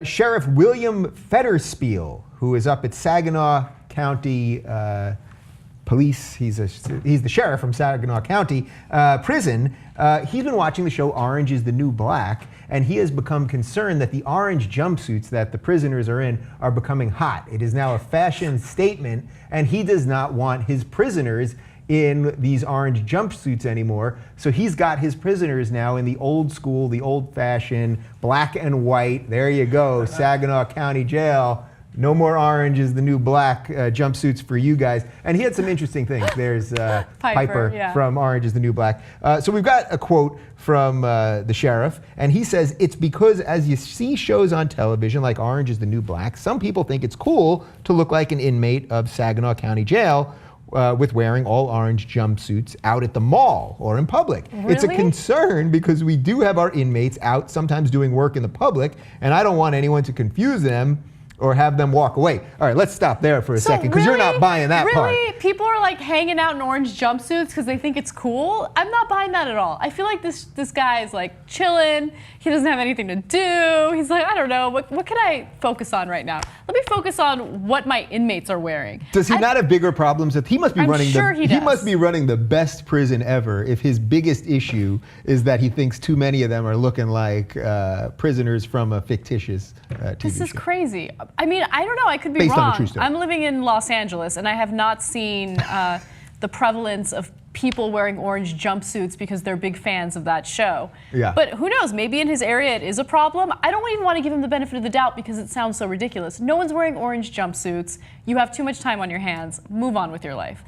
Sheriff William Fetterspiel, who is up at Saginaw County Police, he's the sheriff from Saginaw County Prison. He's been watching the show Orange is the New Black, and he has become concerned that the orange jumpsuits that the prisoners are in are becoming hot. It is now a fashion statement, and he does not want his prisoners in these orange jumpsuits anymore. So he's got his prisoners now in the old school, the old fashioned black and white. There you go, Saginaw County Jail. No more orange is the new black jumpsuits for you guys. And he had some interesting things. There's Piper yeah. from Orange is the New Black. So we've got a quote from the sheriff, and he says, "It's because as you see shows on television like Orange is the New Black, some people think it's cool to look like an inmate of Saginaw County Jail with wearing all orange jumpsuits out at the mall or in public." Really? It's a concern because we do have our inmates out sometimes doing work in the public, and I don't want anyone to confuse them or have them walk away. All right, let's stop there for a second, because you're not buying that part. Really? People are like hanging out in orange jumpsuits because they think it's cool? I'm not buying that at all. I feel like this guy is like chilling. He doesn't have anything to do. He's like, I don't know, what can I focus on right now? Let me focus on what my inmates are wearing. Does he not have bigger problems? He must be running he must be running the best prison ever if his biggest issue is that he thinks too many of them are looking like prisoners from a fictitious TV This is show. Crazy. I mean, I don't know, I could be Based wrong. On a true story. I'm living in Los Angeles, and I have not seen the prevalence of people wearing orange jumpsuits because they're big fans of that show. Yeah. But who knows, maybe in his area it is a problem. I don't even want to give him the benefit of the doubt because it sounds so ridiculous. No one's wearing orange jumpsuits. You have too much time on your hands. Move on with your life.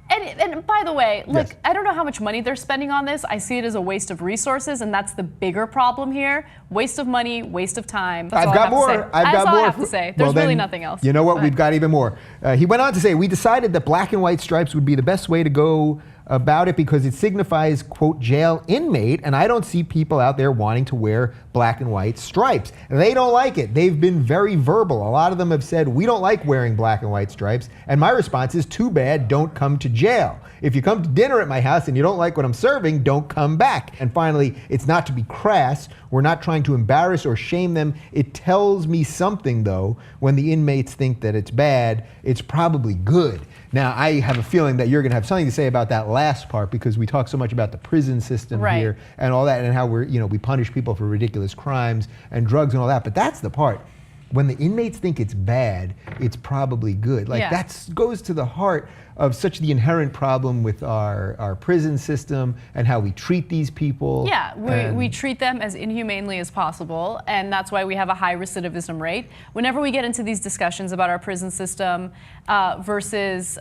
And by the way, look, yes. I don't know how much money they're spending on this. I see it as a waste of resources, and that's the bigger problem here. Waste of money, waste of time. That's I've got more. That's all I have to say. There's really nothing else. You know what? We've got even more. He went on to say, "We decided that black and white stripes would be the best way to go about it because it signifies, quote, jail inmate, and I don't see people out there wanting to wear black and white stripes." They don't like it. They've been very verbal. A lot of them have said, "We don't like wearing black and white stripes." And my response is, too bad, don't come to jail. If you come to dinner at my house and you don't like what I'm serving, don't come back. And finally, it's not to be crass. We're not trying to embarrass or shame them. It tells me something, though, when the inmates think that it's bad, it's probably good. Now, I have a feeling that you're going to have something to say about that last part because we talk so much about the prison system here and all that, and how we punish people for ridiculous crimes and drugs and all that. But that's the part. When the inmates think it's bad, it's probably good. Like that goes to the heart of such the inherent problem with our prison system and how we treat these people. Yeah, we treat them as inhumanely as possible, and that's why we have a high recidivism rate. Whenever we get into these discussions about our prison system versus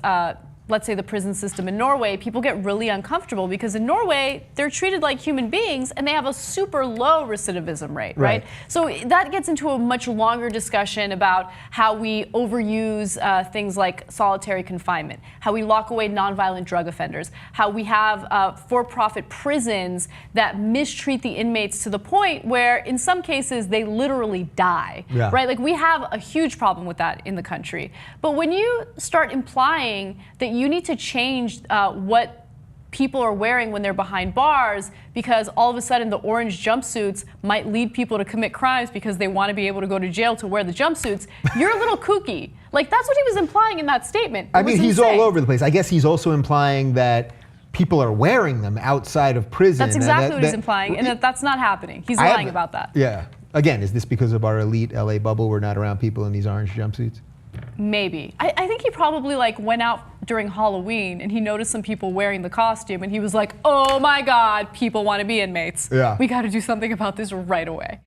let's say the prison system in Norway, people get really uncomfortable because in Norway, they're treated like human beings and they have a super low recidivism rate, right? So that gets into a much longer discussion about how we overuse things like solitary confinement, how we lock away nonviolent drug offenders, how we have for-profit prisons that mistreat the inmates to the point where in some cases they literally die, right? Like we have a huge problem with that in the country. But when you start implying that you need to change what people are wearing when they're behind bars because all of a sudden the orange jumpsuits might lead people to commit crimes because they want to be able to go to jail to wear the jumpsuits, you're a little kooky. Like that's what he was implying in that statement. I mean, he's all over the place. I guess he's also implying that people are wearing them outside of prison. That's exactly what he's implying, and that's not happening. He's lying about that. Yeah. Again, is this because of our elite LA bubble? We're not around people in these orange jumpsuits? Maybe. I think he probably went out during Halloween and he noticed some people wearing the costume and he was like, oh my God, people want to be inmates. Yeah. We got to do something about this right away.